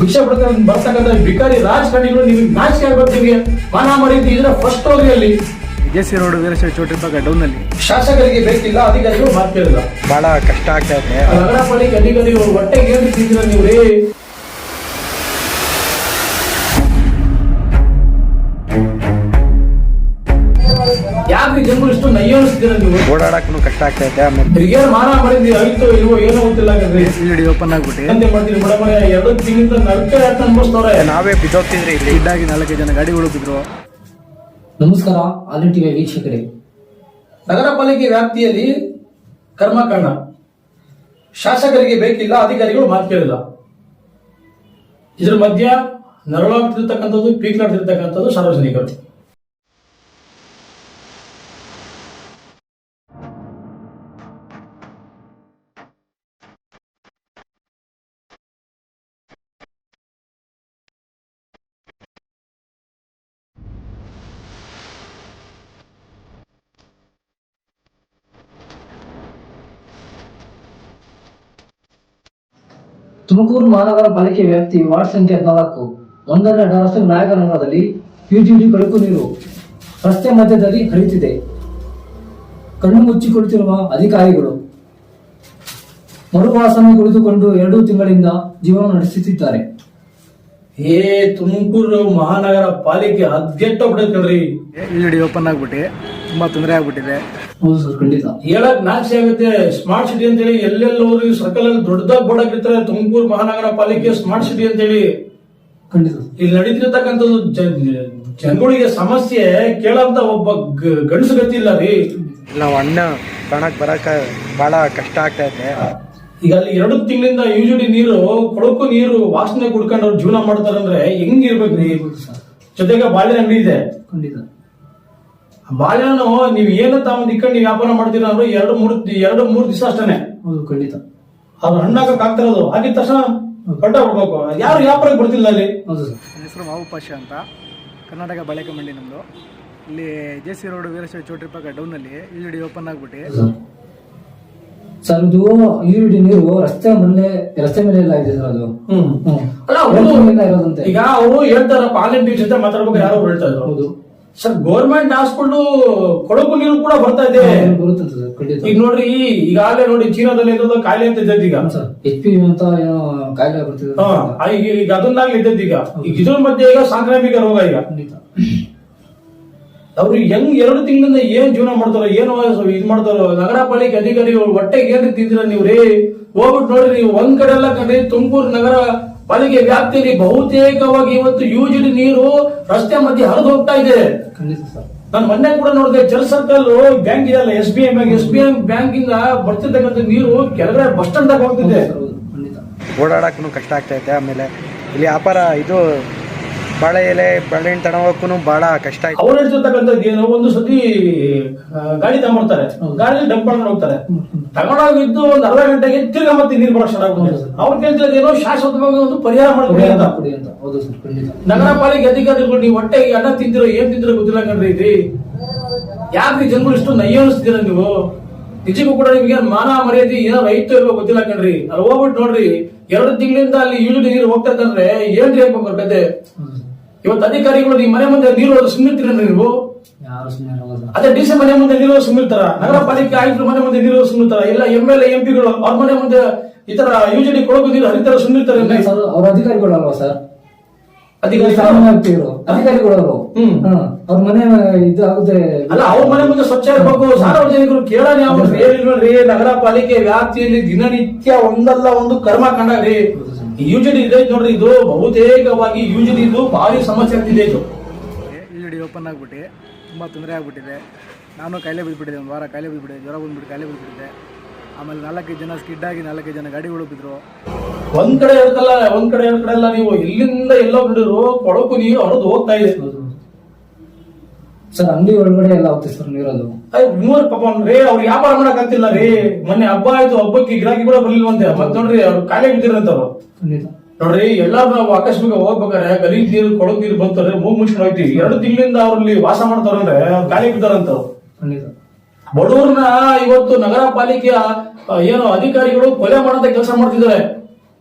ಭಿಕ್ಷೆ ಬರ್ತಕ್ಕಂಥ ಭಿಕಾರಿ ರಾಜಕಾರಣಿಗಳು ನಿಮಗೆ ನಾಚಿಕೆ ಆಗ್ಬೇಕು. ನಿಮಗೆ ಮಾನ ಮರ್ಯಾದೆ ಇದ್ರೆ ಫಸ್ಟ್ ಹೋಗಿ ಅಲ್ಲಿ ಜೆಸಿ ರೋಡ್ ವೀರಶೈವ ಚೌಟ್ರಿ ಪಕ್ಕ ಡೌನಲ್ಲಿ ಶಾಸಕರಿಗೆ ಬೇಕಿಲ್ಲ, ಅಧಿಕಾರಿಗಳು ಮಾತಿಲ್ಲ. ಬಹಳ ಕಷ್ಟ ಆಗ್ತಾ ಇದೆ. ನಗರ ಪಾಲಿಕೆ ಅಧಿಕಾರಿಗಳು ಹೊಟ್ಟೆಗೆ ಏನು ತಿಂದಿರ ನೀವು ರೀ? ಯಾಕ್ರಿ ಜನಗಳು ಇಷ್ಟು ನಯ್ಯ ಅನಿಸ್ತೀರ ನೀವು? ಓಡಾಡಕ್ಕೂ ಕಷ್ಟ ಆಗ್ತಾ ಇದೆ. ಆಮೇಲೆ ಹಿರಿಯರು ಮಾನ ಮಾಡಿದ್ವಿ ಆಯ್ತು ಇಲ್ವೋ ಏನೋ ಗೊತ್ತಿಲ್ಲ. ಇಡಿ ಓಪನ್ ಆಗ್ಬಿಟ್ಟು ಅಂತೆ ಮಾಡ್ತೀವಿ ಮೇಡಮ್. 2 ತಿಂಗಳಿಂದ ನರಕ ಅನುಭವಿಸ್ತವ್ರೆ. ನಾವೇ ಬಿದ್ದೋಗ್ತಿದ್ರಿ ಇಲ್ಲಿ. ಇದ್ದಾಗಿ 4 ಜನ ಗಾಡಿಗಳು ಬಿದ್ರು. ನಮಸ್ಕಾರ ಆಲ್ ಟಿವಿ ವೀಕ್ಷಕರೇ. ನಗರ ಪಾಲಿಕೆ ವ್ಯಾಪ್ತಿಯಲ್ಲಿ ಕರ್ಮಕಾಂಡ. ಶಾಸಕರಿಗೆ ಬೇಕಿಲ್ಲ, ಅಧಿಕಾರಿಗಳು ಮಾತು ಕೇಳಿಲ್ಲ. ಇದ್ರ ಮಧ್ಯ ನರಳಾಗ್ತಿರ್ತಕ್ಕಂಥದ್ದು, ಪೀಕ್ಲಾಡ್ತಿರ್ತಕ್ಕಂಥದ್ದು ಸಾರ್ವಜನಿಕರು. ತುಮಕೂರು ಮಹಾನಗರ ಪಾಲಿಕೆ ವ್ಯಾಪ್ತಿ ವಾರ್ಡ್ ಸಂಖ್ಯೆ 14 1ನೇ ರಸ್ತೆ ನಾಯಕನಗರದಲ್ಲಿ ಯುಜಿಡಿ ಕೊಳಕು ನೀರು ರಸ್ತೆ ಮಧ್ಯದಲ್ಲಿ ಹರಿಯುತ್ತಿದೆ. ಕಣ್ಣು ಮುಚ್ಚಿಕೊಳ್ಳುತ್ತಿರುವ ಅಧಿಕಾರಿಗಳು ಮರುವಾಸನೆ ಕುಳಿತುಕೊಂಡು 2 ತಿಂಗಳಿಂದ ಜೀವನ ನಡೆಸುತ್ತಿದ್ದಾರೆ. ತುಮಕೂರು ಮಹಾನಗರ ಪಾಲಿಕೆ ಹದ್ಗೆಟ್ಟೋಗ್ಬಿಟ್ಟೈತ್ರಿ. ಇಡಿ ಓಪನ್ ಆಗ್ಬಿಟ್ಟು ತುಂಬಾ ತೊಂದರೆ ಆಗ್ಬಿಟ್ಟಿದೆ. ಹೌದು ಸರ್, ಖಂಡಿತ. ಹೇಳಕ್ ನಾಚಿಕೆ ಆಗುತ್ತೆ. ಸ್ಮಾರ್ಟ್ ಸಿಟಿ ಅಂತೇಳಿ ಎಲ್ಲೆಲ್ಲೋರು ಸರ್ಕಲ್ ಅಲ್ಲಿ ದೊಡ್ಡದಾಗಿ ಬೋರ್ಡ್ ಹಾಕಿರ್ತಾರೆ, ತುಮಕೂರು ಮಹಾನಗರ ಪಾಲಿಕೆ ಸ್ಮಾರ್ಟ್ ಸಿಟಿ ಅಂತೇಳಿ. ಖಂಡಿತ. ಇಲ್ಲಿ ನಡೀತಿರ್ತಕ್ಕಂಥದ್ದು ಜನಗಳಿಗೆ ಸಮಸ್ಯೆ ಕೇಳಂತ ಒಬ್ಬ ಗಂಡಸು ಗತಿ ಇಲ್ಲ ರೀ. ನಾವು ಅಣ್ಣ ಕಾಣಕ್ ಬರಕ ಬಹಳ ಕಷ್ಟ ಆಗ್ತಾ ಇದೆ. ಈಗ ಅಲ್ಲಿ 2 ತಿಂಗಳಿಂದ ಯುಜಿಡಿ ನೀರು, ಕೊಳಕು ನೀರು ವಾಸನೆ ಕುಡ್ಕೊಂಡು ಅವ್ರು ಜೀವನ ಮಾಡ್ತಾರಂದ್ರೆ ಹೆಂಗಿರ್ಬೇಕ್ರಿ? ಜೊತೆಗೆ ಬಾಳೆ ಅಂಗಡಿ ಇದೆ. ಖಂಡಿತ. ಬಾಳೆಹಣ್ಣು ನೀವ್ ಏನು ತಮ್ಮ ಇಕ್ಕಂಡು ನೀವು ವ್ಯಾಪಾರ ಮಾಡ್ತೀರ ಅಂದ್ರೆ 2-3 ದಿವಸ ಅಷ್ಟೇನೆ. ಹೌದು, ಖಂಡಿತ. ಅದು ಹಣ್ಣಾಗಕ್ ಆಗ್ತಿರೋದು. ಆಗಿದ ತಕ್ಷಣ ಕಟ್ಟ ಬಿಡ್ಬೇಕು. ಯಾರು ವ್ಯಾಪಾರಕ್ಕೆ ಬರ್ತಿಲ್ಲ ಅಲ್ಲಿ. ಹೌದು ಸರ್. ನನ್ನ ಹೆಸರು ಮಾವು ಪಾಷಾ ಅಂತ, ಕರ್ನಾಟಕ ಬಾಳೆಕ ಮಂಡಿ ನಮ್ದು. ಇಲ್ಲಿ ಜೆಸಿ ರೋಡ್ ವೀರಶೈವ ಚೌಟ್ರಿ ಪಕ್ಕ ಡೌನಲ್ಲಿ ಇಡಿ ಓಪನ್ ಆಗ್ಬಿಟ್ಟು ಸರ್, ಇದು ಯುಜಿಡಿ ನೀರು ರಸ್ತೆ ಮೇಲೆ ಎಲ್ಲ ಇದೆ ಸರ್. ಅದು ಅಲ್ಲ ಇರೋದಂತೆ. ಈಗ ಅವರು ಹೇಳ್ತಾರಪ್ಪ, ಆನ್ಲೈನ್ ಟಿವಿ ಜೊತೆ ಮಾತಾಡ್ಬೇಕು ಯಾರೋ ಹೇಳ್ತಾ ಇದ್ರು. ಹೌದು ಸರ್, ಗೌರ್ಮೆಂಟ್ ಹಾಸ್ಪಿಟಲ್ ಕೊಳಕು ನೀರು ಕೂಡ ಬರ್ತಾ ಇದೆ. ಬರುತ್ತೆ ಸರ್, ಖಂಡಿತ. ಈಗ ನೋಡ್ರಿ, ಈಗಾಗಲೇ ನೋಡಿ ಚೀನಾದಲ್ಲಿ ಇರೋದು ಕಾಯಿಲೆ ಅಂತ ಇದ್ದದ್ದು. ಈಗ HP ಅಂತ ಏನೋ ಕಾಯಿಲೆ ಬರ್ತಿದೆ. ಈಗ ಅದನ್ನಾಗ್ಲಿ ಇದ್ದದ್ದು. ಈಗ ಇದ್ರ ಮಧ್ಯೆ ಈಗ ಸಾಂಕ್ರಾಮಿಕ ರೋಗ. ಈಗ ಖಂಡಿತ. ಅವ್ರು ಹೆಂಗ್ 2 ತಿಂಗಳಿಂದ ಏನ್ ಜೀವನ ಮಾಡ್ತಾರೋ, ಏನು ಇದ್ ಮಾಡ್ತಾರೋ. ನಗರ ಪಾಲಿಕೆ ಅಧಿಕಾರಿಗಳು ಹೊಟ್ಟೆಗೆ ಏನ್ ತಿಂದಿರ ನೀವು ರೀ? ಹೋಗ್ಬಿಟ್ಟು ನೋಡ್ರಿ, ನೀವು ಒಂದ್ ಕಡೆ ಎಲ್ಲ ಕಂಡ್ರಿ ತುಮಕೂರು ನಗರ ಪಾಲಿಕೆ ವ್ಯಾಪ್ತಿಯಲ್ಲಿ ಬಹುತೇಕವಾಗಿ ಇವತ್ತು ಯುಜಿಡಿ ನೀರು ರಸ್ತೆ ಮಧ್ಯೆ ಹರಿದು ಹೋಗ್ತಾ ಇದೆ. ಖಂಡಿತ ಸರ್. ನಾನು ಮೊನ್ನೆ ಕೂಡ ನೋಡಿದೆ, ಜಲ್ ಸರ್ಕಲ್ ಬ್ಯಾಂಕ್ ಇದೆಯಲ್ಲ, SBI ಬ್ಯಾಂಕ್ ಇಂದ ಬರ್ತಿರ್ತಕ್ಕಂಥ ನೀರು ಕೆಳಗಡೆ ಬಸ್ ಸ್ಟ್ಯಾಂಡ್ ದಾಗ ಹೋಗ್ತಿದೆ. ಓಡಾಡಕ್ಕೂ ಕಷ್ಟ ಆಗ್ತಾ ಇದೆ. ಆಮೇಲೆ ಇಲ್ಲಿ ವ್ಯಾಪಾರ ಇದು ಬಾಳೆ ಎಲೆ ಬಾಳೆಹಣ್ಣು ತಗೊಳಕ್ಕೂ ಬಹಳ ಕಷ್ಟ ಆಯ್ತು. ಅವ್ರು ಹೇಳ್ತಿರ್ತಕ್ಕಂಥದ್ದು ಏನು, ಒಂದು ಸತಿ ಗಾಡಿ ತಗೊಂಡ್ಬರ್ತಾರೆ, ಗಾಡಿ ಡಂಪ್ ಮಾಡ್ಕೊಂಡು ಹೋಗ್ತಾರೆ. ತಗೊಂಡೋಗಿದ್ದು ಒಂದು ಅರ್ಧ ಗಂಟೆಗೆ ತಿರ್ಗಾ ಮತ್ತೆ ನೀರು ಬರೋಕ್ ಸ್ಟಾರ್ಟ್ ಆಗ್ಬಿಡುತ್ತೆ. ಅವ್ರು ಕೇಳ್ತಿರೋದು ಏನೋ ಶಾಶ್ವತವಾಗಿ ಒಂದು ಪರಿಹಾರ ಮಾಡ್ಕೊಡಿ ಅಂತ. ನಗರ ಪಾಲಿಕೆ ಅಧಿಕಾರಿಗಳು ನೀವು ಹೊಟ್ಟೆಗೆ ಅನ್ನ ತಿಂದಿರೋ ಏನ್ ತಿಂದಿರೋ ಗೊತ್ತಿಲ್ಲ ಕಣ್ರಿ. ಇದ್ರಿ ಯಾಕ್ರಿ ಜನಗಳು ಇಷ್ಟು ನಯ್ಯ ಅನಿಸ್ತೀರ ನೀವು? ನಿಜಕ್ಕೂ ಕೂಡ ನಿಮಗೆ ಮಾನ ಮರ್ಯಾದೆ ಏನೋ ರೈತ ಇರೋ ಗೊತ್ತಿಲ್ಲ ಕಣ್ರಿ. ಅಲ್ಲಿ ಹೋಗ್ಬಿಟ್ಟು ನೋಡ್ರಿ, 2 ತಿಂಗಳಿಂದ ಅಲ್ಲಿ ಯುಜಿಡಿ ನೀರು ಹೋಗ್ತಾ ಇರ್ತಂದ್ರೆ ಏನ್ರಿ ಹೇಳ್ಬೇಕು ಕತೆ? ಇವತ್ತು ಅಧಿಕಾರಿಗಳು ನಿಮ್ಮ ಮನೆ ಮುಂದೆ ನೀರು ಸುಮ್ಮಿರ್ತೀರನ್ರಿ ನೀವು? ಅದೇ DC ಮನೆ ಮುಂದೆ ನೀರು ಸುಮ್ಮಿರ್ತಾರ? ನಗರ ಪಾಲಿಕೆ ಆಯುಕ್ತರ ಮನೆ ಮುಂದೆ ನೀರು ಸುಮ್ಮಿರ್ತಾರ? ಇಲ್ಲ MLA MP ಗಳು ಅವ್ರ ಮನೆ ಮುಂದೆ ಈ ತರ ಯುಜಿಡಿ ಕೊಳಕು ನೀರು ಹರಿತಾರ ಸುಮ್ಮಿರ್ತಾರೆ? ಅವ್ರ ಅಧಿಕಾರಿಗಳು ಅಲ್ವಾ ಸರ್? ಅಧಿಕಾರಿಗಳು ಅವರು ಅವ್ರ ಮನೆ ಇದಾಗುತ್ತೆ. ಅಲ್ಲ, ಅವ್ರ ಮನೆ ಮುಂದೆ ಸ್ವಚ್ಛ ಇರಬೇಕು. ಸಾರ್ವಜನಿಕರು ಕೇಳೋಣ ಹೇಳಿಲ್ರಿ. ನಗರ ಪಾಲಿಕೆ ವ್ಯಾಪ್ತಿಯಲ್ಲಿ ದಿನನಿತ್ಯ ಒಂದಲ್ಲ ಒಂದು ಕರ್ಮಕಾಂಡ ರೀ. ಯುಜಿಡಿ ಇದೆ ನೋಡ್ರಿ, ಇದು ಬಹುತೇಕವಾಗಿ ಯುಜಿಡಿ ಇದು ಭಾರಿ ಸಮಸ್ಯೆ ಆಗ್ತಿದೆ. ಇದು ಇಡಿ ಓಪನ್ ಆಗ್ಬಿಟ್ಟು ತುಂಬಾ ತೊಂದರೆ ಆಗ್ಬಿಟ್ಟಿದೆ. ನಾನು ಕಾಯಿಲೆ ಬಿದ್ದುಬಿಟ್ಟಿದೆ, 1 ವಾರ ಕಾಯಿಲೆ ಬಿದ್ದುಬಿಟ್ಟಿದೆ, ಜ್ವರ ಬಂದ್ಬಿಟ್ಟು ಕಾಯಿಲೆ ಬಿದ್ದುಬಿಟ್ಟಿದೆ. ಆಮೇಲೆ 4 ಜನ ಸ್ಕಿಡ್ ಆಗಿ 4 ಜನ ಗಾಡಿಗಳು ಬಿದ್ರು. ಒಂದ್ ಕಡೆ ಹೇಳ್ಕಲ್ಲ ನೀವು ಇಲ್ಲಿಂದ ಎಲ್ಲೋ ಬಿಡಿದ್ರು ಕೊಳಕು ನೀರು ಹರಿದು ಹೋಗ್ತಾ ಇದೆ ಸರ್. ಅಂಗಡಿ ಒಳಗಡೆ ಎಲ್ಲ ಹೋಗ್ತದೆ ಸರ್ ನೀರದು. ಮೂರ್ ಪಾಪ ರೇ, ಅವ್ರು ವ್ಯಾಪಾರ ಮಾಡಕ್ ಆಗ್ತಿಲ್ಲ ರೀ. ಮೊನ್ನೆ ಹಬ್ಬ ಆಯ್ತು, ಹಬ್ಬಕ್ಕೆ ಗಿರಾಕಿ ಕೂಡ ಬರ್ಲಿಲ್ವಂತೆ. ಮತ್ ನೋಡ್ರಿ, ಅವ್ರು ಕಾಯಿಲೆ ಬಿದ್ದಿರಂತವ್ರು. ನೋಡ್ರಿ, ಎಲ್ಲಾರು ನಾವು ಆಕಸ್ಮಿಕ ಹೋಗ್ಬೇಕಾರೆ ಗಲೀಜ್ ನೀರು ಕೊಳಕು ನೀರು ಬಂತಾರೆ, ಮೂಗ್ ಮುಚ್ಕೊಂಡು ಹೋಗ್ತೀವಿ. 2 ತಿಂಗಳಿಂದ ಅವ್ರಲ್ಲಿ ವಾಸ ಮಾಡ್ತಾರಂದ್ರೆ ಅವ್ರು ಕಾಯಿಲೆ ಬಿದ್ದಾರಂತವ್ರು. ಬಡವ್ರನ್ನ ಇವತ್ತು ನಗರ ಪಾಲಿಕೆಯ ಏನು ಅಧಿಕಾರಿಗಳು ಕೊಲೆ ಮಾಡಂತ ಕೆಲಸ ಮಾಡ್ತಿದ್ದಾರೆ.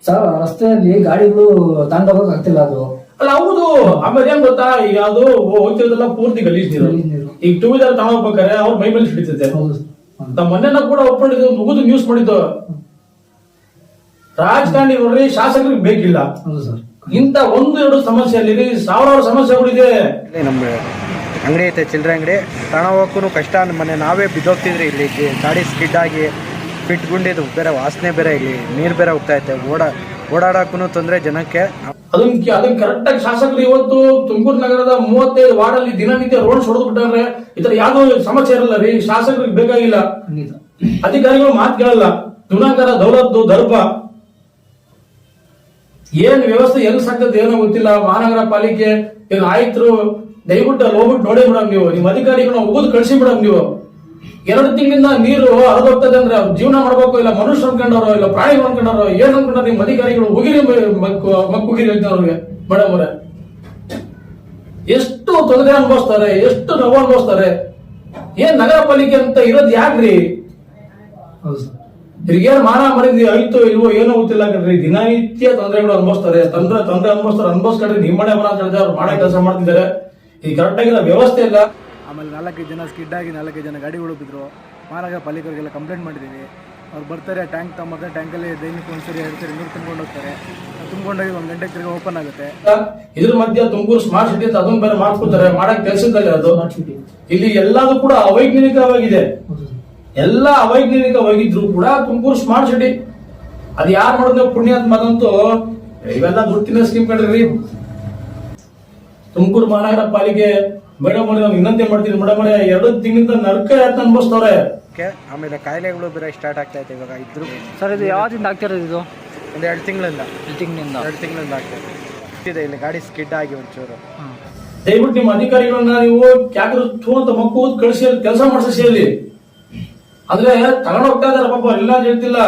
ಸರ್ ರಸ್ತೆಯಲ್ಲಿ ಗಾಡಿಗಳು ತಾಂಡೋಗಕ್ ಆಗ್ತಿಲ್ಲ ಅದು. ಅಲ್ಲ ಹೌದು. ಆಮೇಲೆ ಏನ್ ಗೊತ್ತಾ, ಈಗ ಅದು ಹೋಗ್ತಿರೋದೆಲ್ಲ ಪೂರ್ತಿ ಗಲೀಜ್ ನೀರು. ಈಗ ಟೂ ವೀಲರ್ ತಗೊಂಡ್ಬೇಕಾರೆ ಅವ್ರ ಮೈ ಮೇಲೆ ಹಿಡಿತೈತೆ. ನಮ್ಮ ಮೊನ್ನೆನ ಕೂಡ ಒಪ್ಕೊಂಡಿದ್ದು ಮುಗಿದು ನ್ಯೂಸ್ ಮಾಡಿದ್ದು. ರಾಜಕಾರಣಿ ನೋಡ್ರಿ, ಶಾಸಕರಿಗೆ ಬೇಕಿಲ್ಲ. ಇಂತ 1-2 ಸಮಸ್ಯೆಯಲ್ಲಿ ಸಾವಿರಾರು ಸಮಸ್ಯೆಗಳಿದೆ. ನಮ್ಮ ಅಂಗಡಿ ಐತೆ, ಚಿಲ್ಲರೆ ಅಂಗಡಿ. ತಗೊಂಡೋಗಕ್ಕೂ ಕಷ್ಟ. ಮೊನ್ನೆ ನಾವೇ ಬಿದ್ದೋಗ್ತಿದ್ರಿ ಇಲ್ಲಿ ಗಾಡಿ ಸ್ಕಿಡ್ ಆಗಿ ಫಿಟ್ ಗುಂಡಿದ್ದು ಬೇರೆ ವಾಸನೆ ಬೇರೆ, ಇಲ್ಲಿ ನೀರು ಬೇರೆ ಹೋಗ್ತಾ ಐತೆ. ಓಡಾಡಕ್ಕೂ ತೊಂದರೆ ಜನಕ್ಕೆ. ಅದನ್ನ ಕರೆಕ್ಟ್ ಆಗಿ ಶಾಸಕರು ಇವತ್ತು ತುಮಕೂರು ನಗರದ 35 ವಾರ್ಡಲ್ಲಿ ದಿನನಿತ್ಯ ರೋಡ್ ಹೊಡೆದು ಬಿಟ್ಟಾರೆ. ಈ ತರ ಯಾವ್ದೋ ಸಮಸ್ಯೆ ಇರಲ್ಲ ರೀ, ಶಾಸಕರಿಗೆ ಬೇಕಾಗಿಲ್ಲ. ಅಧಿಕಾರಿಗಳು ಮಾತು ಕೇಳಲ್ಲ. ದುನಾಂಕರ ದೌಲತ್ತು ದರ್ಬ ಏನ್ ವ್ಯವಸ್ಥೆ ಹೆಂಗ್ ಸಾಕ್ತದೆ ಏನೋ ಗೊತ್ತಿಲ್ಲ. ಮಹಾನಗರ ಪಾಲಿಕೆ ಈಗ ಆಯ್ತರು ದಯವಿಟ್ಟು ಅಲ್ಲಿ ಹೋಗ್ಬಿಟ್ಟು ನೋಡಿ ಬಿಡಮ್ ನೀವು. ನಿಮ್ಮ ಅಧಿಕಾರಿಗಳನ್ನ ಉಗಿದು ಕಳಿಸಿ ಬಿಡಮ್ ನೀವು. 2 ತಿಂಗಳಿಂದ ನೀರು ಹರಿದೋಗ್ತದೆ ಅಂದ್ರೆ ಅವ್ರು ಜೀವನ ಮಾಡ್ಬೇಕು, ಇಲ್ಲ ಮನುಷ್ಯರು ಅನ್ಕೊಂಡವ್ರು, ಇಲ್ಲ ಪ್ರಾಣಿಗಳು ಅನ್ಕೊಂಡವ್ರು, ಏನ್ ಅನ್ಕೊಂಡ್ರೆ ನಿಮ್ಮ ಅಧಿಕಾರಿಗಳು ಉಗಿರಿ ಮಕ್ಕುಗಿರಿ ಅವ್ರಿಗೆ ಮೇಡಮ್ ಅವರೇ. ಎಷ್ಟು ತೊಂದರೆ ಅನುಭವಿಸ್ತಾರೆ, ಎಷ್ಟು ನೋವು ಅನುಭವಿಸ್ತಾರೆ. ಏನ್ ನಗರ ಪಾಲಿಕೆ ಅಂತ ಇರೋದು ಯಾಕ್ರಿ? ಇವ್ರಿಗೇನ್ ಮಾನ ಮರಿದಿ ಆಯ್ತು ಇಲ್ವೋ ಏನೋ ಗೊತ್ತಿಲ್ಲ ಕಣ್ರಿ. ದಿನನಿತ್ಯ ತೊಂದರೆಗಳು ಅನುಭವಿಸ್ತಾರೆ. ತೊಂದರೆ ಅನುಭವಿಸ್ಕೊಂಡ್ರೆ ನಿಮ್ಮ ಮನೆ ಬರ ಅಂತ ಹೇಳಿದ್ರೆ ಅವ್ರು ಮಾಡೋ ಕೆಲಸ ಮಾಡ್ತಿದ್ದಾರೆ. ಈಗ ಕರೆಕ್ಟ್ ಆಗಿರೋ ವ್ಯವಸ್ಥೆ ಇಲ್ಲ. ಆಮೇಲೆ 4 ಜನ ಸ್ಕಿಡ್ ಆಗಿ 4 ಜನ ಗಾಡಿಗಳು ಬಿದ್ದರು. ಮಹಾನಗರ ಪಾಲಿಕೆಯವರಿಗೆಲ್ಲ ಕಂಪ್ಲೇಂಟ್ ಮಾಡಿದ್ದೀವಿ. ಅವ್ರು ಬರ್ತಾರೆ, ಟ್ಯಾಂಕ್ ತಗೊಂಬರ್ತಾರೆ. ಟ್ಯಾಂಕಲ್ಲಿ ದೈನಿಕ ಒಂದ್ಸರಿ 2 ಸರಿ ನೀರು ತುಂಬಿಕೊಂಡು ಹೋಗ್ತಾರೆ. ತುಂಬಿಕೊಂಡೋಗಿ 1 ಗಂಟೆಗೆ ತಿರ್ಗಿ ಓಪನ್ ಆಗುತ್ತೆ. ಇದ್ರ ಮಧ್ಯೆ ತುಮಕೂರು ಸ್ಮಾರ್ಟ್ ಸಿಟಿ ಅಂತ ಅದನ್ನ ಬೇರೆ ಮಾಡ್ಕೊಡ್ತಾರೆ. ಮಾಡಕ್ ಕೆಲಸದಲ್ಲಿ ಅದು ಇಲ್ಲಿ ಎಲ್ಲದೂ ಕೂಡ ಅವೈಜ್ಞಾನಿಕವಾಗಿದೆ. ಎಲ್ಲ ಅವೈಜ್ಞಾನಿಕವಾಗಿದ್ರು ಕೂಡ ತುಮಕೂರು ಸ್ಮಾರ್ಟ್ ಸಿಟಿ ಅದು ಯಾರು ಮಾಡಿದ್ರೆ ಪುಣ್ಯಾತ್ಮ ಅದಂತೂ ಇವೆಲ್ಲ ದುಡ್ಡಿನ ಸ್ಕೀಮ್ ಕಂಡ್ರಿ. ತುಮಕೂರು ಮಹಾನಗರ ಪಾಲಿಕೆ ಮೇಡಮ್ ನಾವು ಇನ್ನಂತೆ ಮಾಡ್ತೀವಿ ಮೇಡಮ್ 2 ತಿಂಗಳಿಂದ ನರ್ಕ ಅನುಭವಿಸ್ತವ್ರೆ. ಆಮೇಲೆ ಕಾಯಿಲೆಗಳು ಬೇರೆ ಸ್ಟಾರ್ಟ್ ಆಗ್ತಾ ಐತೆ ಇವಾಗ. ಇದ್ರು ಸರ್ ಇದು ಯಾವ್ದಿಂದ ಆಗ್ತಿರೋದು? ಇದು ಒಂದು 2 ತಿಂಗಳಿಂದ 2 ತಿಂಗಳಿಂದ ಆಗ್ತದೆ. ಇಲ್ಲಿ ಗಾಡಿ ಸ್ಕಿಡ್ ಆಗಿ ಒಂಚೂರು. ದಯವಿಟ್ಟು ನಿಮ್ಮ ಅಧಿಕಾರಿಗಳನ್ನ ನೀವು ಕ್ಯಾಕರು ಅಂತ ಮಕ್ಕಳು ಕಳಿಸಿ ಕೆಲಸ ಮಾಡಿಸಿ ಅಲ್ಲಿ. ಅಂದ್ರೆ ತಗೊಂಡ್ ಹೋಗ್ತಾ ಇದಾರೆ ಪಾಪ, ಇಲ್ಲ ಅಂತ ಹೇಳ್ತಿಲ್ಲ.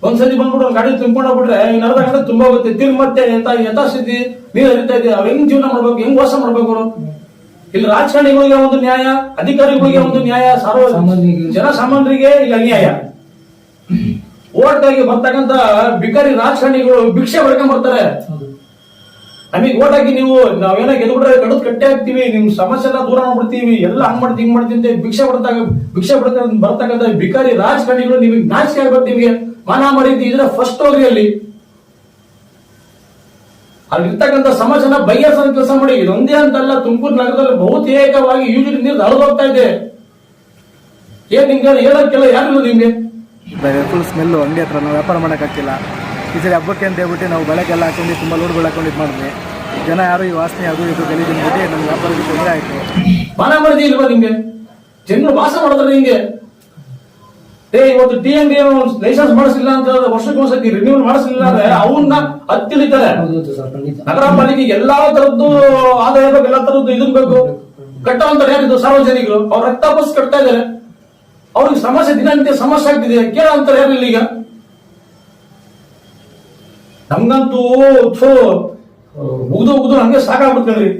ಒಂದ್ಸತಿ ಬಂದ್ಬಿಟ್ಟು ಒಂದು ಗಾಡಿ ತುಂಬ್ಕೊಂಡು ಹೋಗ್ಬಿಟ್ರೆ ಇನ್ನು ಅರ್ಧ ಗಂಟೆ ತುಂಬ ಹೋಗುತ್ತೆ. ತಿರ್ಗಿ ಮತ್ತೆ ಯಥಾಸ್ಥಿತಿ ನೀರು ಹರಿತಾ ಇದೆ. ಅವ್ರು ಹೆಂಗ್ ಜೀವನ ಮಾಡ್ಬೇಕು, ಹೆಂಗ್ ವಾಸ ಮಾಡ್ಬೇಕು ಅವರು? ಇಲ್ಲಿ ರಾಜಕಾರಣಿಗಳಿಗೆ ಒಂದು ನ್ಯಾಯ, ಅಧಿಕಾರಿಗಳಿಗೆ ಒಂದು ನ್ಯಾಯ, ಜನಸಾಮಾನ್ಯರಿಗೆ ಇಲ್ಲಿ ಅನ್ಯಾಯ. ಓಟ್ಗಾಗಿ ಬರ್ತಕ್ಕಂತ ಬಿಕಾರಿ ರಾಜಕಾರಣಿಗಳು ಭಿಕ್ಷೆ ಹೊಡ್ಕೊಂಡ್ ಬರ್ತಾರೆ. ನಮಗೆ ಓಟ್ ಹಾಕಿ ನೀವು ನಾವೇನೋ ಗೆದ್ಬಿಟ್ರೆ ಗಡದ್ ಕಟ್ಟೆ ಹಾಕ್ತಿವಿ, ನಿಮ್ ಸಮಸ್ಯೆ ಎಲ್ಲ ದೂರ ಮಾಡ್ಬಿಡ್ತೀವಿ, ಎಲ್ಲ ಹಂಗ್ ಮಾಡ್ತೀವಿ ಹಿಂಗ್ ಮಾಡ್ತೀನಿ ಅಂತ ಭಿಕ್ಷೆ ಬರ್ತಕ್ಕಂಥ ಬಿಕಾರಿ ರಾಜಕಾರಣಿಗಳು ನಿಮಗೆ ನಾಚಿಕೆ ಆಗ್ಬೇಕು. ನಿಮಗೆ ಮಾನ ಮರ್ಯಾದೆ ಇದ್ರೆ ಫಸ್ಟ್ ಹೋಗ್ರಿ ಅಲ್ಲಿ ಅಲ್ಲಿರ್ತಕ್ಕಂಥ ಸಮಸ್ಯೆನ ಬಗೆಹರಿಸೋ ಕೆಲಸ ಮಾಡಿ. ಇದೊಂದೇ ಅಂತಲ್ಲ, ತುಮಕೂರು ನಗರದಲ್ಲಿ ಬಹುತೇಕವಾಗಿ ಯೂಜಲಿ ನೀರು ಹರಿದೋಗ್ತಾ ಇದೆ. ಏನ್ ನಿಮ್ಗೆ ಹೇಳಕ್ಕೆಲ್ಲ ಯಾರಿಲ್ಲ ನಿಮ್ಗೆ? Full smell. ಅಂಗಡಿ ಹತ್ರ ನಾವು ವ್ಯಾಪಾರ ಮಾಡೋಕ್ಕಾಗ್ತಿಲ್ಲ. ಈ ಸರಿ ಹಬ್ಬಕ್ಕೆ ಅಂತ ಹೇಳ್ಬಿಟ್ಟು ನಾವು ಬೆಳಗ್ಗೆಲ್ಲ ಹಾಕೊಂಡು ತುಂಬ ಲೋಡ್ಗಳು ಹಾಕೊಂಡು ಇದು ಮಾಡಿದ್ವಿ. ಜನ ಯಾರು ಈ ವಾಸನೆ ಅದು ಇದು ಗಲೀಜು ನೋಡಿ ನಮ್ಮ ವ್ಯಾಪಾರಕ್ಕೆ ತೊಂದರೆ ಆಯಿತು. ಮಾನ ಮರ್ಯಾದೆ ಇಲ್ವಾ ನಿಮ್ಗೆ? ಜನರು ವಾಸ ಮಾಡಿದ್ರೆ ಹಿಂಗೆ. ಇವತ್ತು ಟಿ ಅಂಗಡಿ ಲೈಸೆನ್ಸ್ ಮಾಡಿಸಿಲ್ಲ ಅಂತ ಹೇಳಿದ್ರೆ ವರ್ಷಕ್ಕೊಂದ್ಸತಿ ರಿನ್ಯೂವಲ್ ಮಾಡಿಸಲಿಲ್ಲ ಅಂದ್ರೆ ಅವನ್ನ ಹತ್ತಿಳಿತಾರೆ. ನಗರ ಪಾಲಿಕೆಗೆ ಎಲ್ಲಾ ತರದ್ದು ಆದಾಯ ಬೇಕು, ಎಲ್ಲಾ ತರದ್ದು ಇದನ್ ಬೇಕು. ಕಟ್ಟುವಂತ ಯಾರಿದ್ದು ಸಾರ್ವಜನಿಕರು ಅವ್ರ ರಕ್ತ ಬಸ್ ಕಟ್ತಾ ಇದಾರೆ. ಅವ್ರಿಗೆ ಸಮಸ್ಯೆ ದಿನನಿತ್ಯ ಸಮಸ್ಯೆ ಆಗ್ತಿದೆ. ಕೇಳೋ ಅಂತಾರೆ ಯಾರಿಲ್ಲ ಈಗ. ನಮ್ಗಂತೂ ಉಗ್ದು ನಮ್ಗೆ ಸಾಕಾಗ್ಬಿಡ್ತೇನ್ರಿ.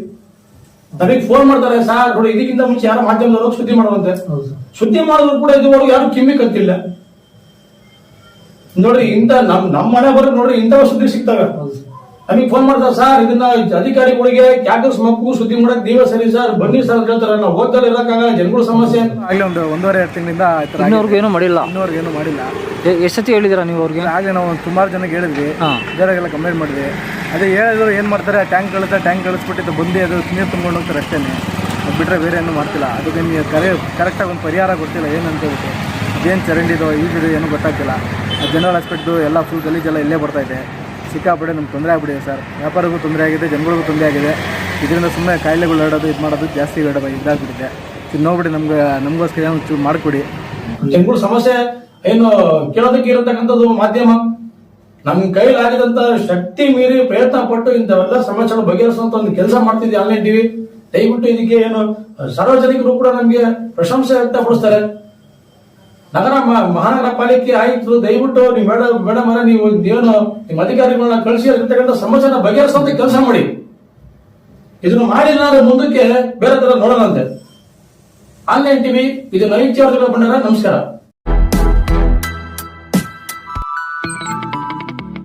ನಮಗೆ ಫೋನ್ ಮಾಡ್ತಾರೆ, ಸಾರ್ ನೋಡಿ ಇದಕ್ಕಿಂತ ಮುಂಚೆ ಯಾರು ಮಾಧ್ಯಮದವರು ಸುದ್ದಿ ಮಾಡುವಂತೆ. ಸುದ್ದಿ ಮಾಡಿದ್ರು ಕೂಡ ಇದುವರೆಗೂ ಯಾರು ಕಿಮ್ಮಿ ಕತ್ತಿಲ್ಲ ನೋಡ್ರಿ. ಇಂತ ನಮ್ಮ ಮನೆ ಬರೋದು ನೋಡ್ರಿ ಇಂಥವ ಸುದ್ದಿ ಸಿಗ್ತವೆ. ನಮಗೆ ಫೋನ್ ಮಾಡ್ತಾರೆ, ಸರ್ ಇದನ್ನ ಅಧಿಕಾರಿಗಳಿಗೆ ಕ್ಯಾಕರ್ಸ್ ಮಕ್ಕಳು ಸುದ್ದಿ ಮಾಡಕ್ ನೀವೇ ಸರಿ ಸರ್, ಬನ್ನಿ ಸರ್ ಅಂತ ಹೇಳ್ತಾರೆ. ನಾವು ಹೋಗ್ತಾರೆ ಇರಕ್ಕಾಗ ಜನಗಳ ಸಮಸ್ಯೆ. ಆಗಲೇ 1.5-2 ತಿಂಗಳಿಂದ ಇನ್ನೂರ್ಗು ಏನು ಮಾಡಿಲ್ಲ. ಎಷ್ಟು ಸತಿ ಹೇಳಿದಿರಾ ನೀವು ಅವ್ರಿಗೆ? ಆಗಲೇ ನಾವು ಸುಮಾರು ಜನಕ್ಕೆ ಹೇಳಿದ್ವಿ, ಬೇರೆಗೆಲ್ಲ ಕಂಪ್ಲೇಂಟ್ ಮಾಡಿದ್ವಿ. ಅದೇ ಹೇಳಿದ್ರು ಏನ್ ಮಾಡ್ತಾರೆ, ಟ್ಯಾಂಕ್ ಕಳಿಸ್ಬಿಟ್ಟಿದ್ದು ಬಂದು ಅದು ನೀರು ತುಂಬ್ಕೊಂಡು ಹೋಗ್ತಾರೆ ಅಷ್ಟೇ. ಅದು ಬಿಟ್ಟರೆ ಬೇರೆ ಏನೂ ಮಾಡ್ತಿಲ್ಲ. ಅದಕ್ಕೆ ನೀವು ಕರೆಕ್ಟಾಗಿ ಒಂದು ಪರಿಹಾರ ಗೊತ್ತಿಲ್ಲ ಏನಂತ ಹೇಳ್ಬಿಟ್ಟು. ಅದೇನು ಚರಂಡಿದೋ ಈಗಿದು ಏನೂ ಗೊತ್ತಾಗ್ತಿಲ್ಲ. ಜನರಲ್ ಹಾಸ್ಪಿಟ್ಲು ಎಲ್ಲ ಫುಲ್ ಗಲೀಜೆಲ್ಲ ಇಲ್ಲೇ ಬರ್ತಾಯಿದೆ. ಸಿಕ್ಕಾಪಟ್ಟೆ ನಮ್ಗೆ ತೊಂದರೆ ಆಗ್ಬಿಟ್ಟಿದೆ ಸರ್. ವ್ಯಾಪಾರಿಗೂ ತೊಂದರೆ ಆಗಿದೆ, ಜನಗಳಿಗೂ ತೊಂದರೆ ಆಗಿದೆ. ಇದರಿಂದ ಸುಮ್ಮನೆ ಕಾಯಿಲೆಗಳು ಹರಡೋದು ಇದು ಮಾಡೋದು ಜಾಸ್ತಿ ಇದಾಗ್ಬಿಟ್ಟಿದೆ. ಇದು ನೋಡ್ಬಿಟ್ಟು ನಮಗೋಸ್ಕರ ಚೂರು ಮಾಡಿಕೊಡಿ. ಜನಗಳ ಸಮಸ್ಯೆ ಏನು ಕೇಳೋದಕ್ಕೆ ಇರತಕ್ಕಂಥದ್ದು ಮಾಧ್ಯಮ. ನಮ್ ಕೈಲಾಗಿದಂತ ಶಕ್ತಿ ಮೀರಿ ಪ್ರಯತ್ನ ಪಟ್ಟು ಇಂಥವೆಲ್ಲ ಸಮಸ್ಯೆಗಳು ಬಗೆಹರಿಸುವಂತ ಒಂದು ಕೆಲಸ ಮಾಡ್ತಿದ್ವಿ ಆನ್ಲೈನ್ ಟಿವಿ. ದಯವಿಟ್ಟು ಇದಕ್ಕೆ ಏನು ಸಾರ್ವಜನಿಕರು ಕೂಡ ನಮ್ಗೆ ಪ್ರಶಂಸೆ ವ್ಯಕ್ತಪಡಿಸ್ತಾರೆ. ನಗರ ಮಹಾನಗರ ಪಾಲಿಕೆ ಆಯುಕ್ತರು ದಯವಿಟ್ಟು ನೀವು ಮೇಡಮ್ ನೀವು ಏನು ನಿಮ್ಮ ಅಧಿಕಾರಿಗಳನ್ನ ಕಳಿಸಿ ಇರ್ತಕ್ಕಂಥ ಸಮಸ್ಯೆನ ಬಗೆಹರಿಸುವಂತ ಕೆಲಸ ಮಾಡಿ. ಇದನ್ನು ಮಾಡಿಲ್ಲ ಮುಂದಕ್ಕೆ ಬೇರೆ ತರ ನೋಡೋಣಂತೆ. ಆನ್ಲೈನ್ ಟಿವಿ ಇದು ನೈತ್ಯ ಬಂದರೆ ನಮಸ್ಕಾರ.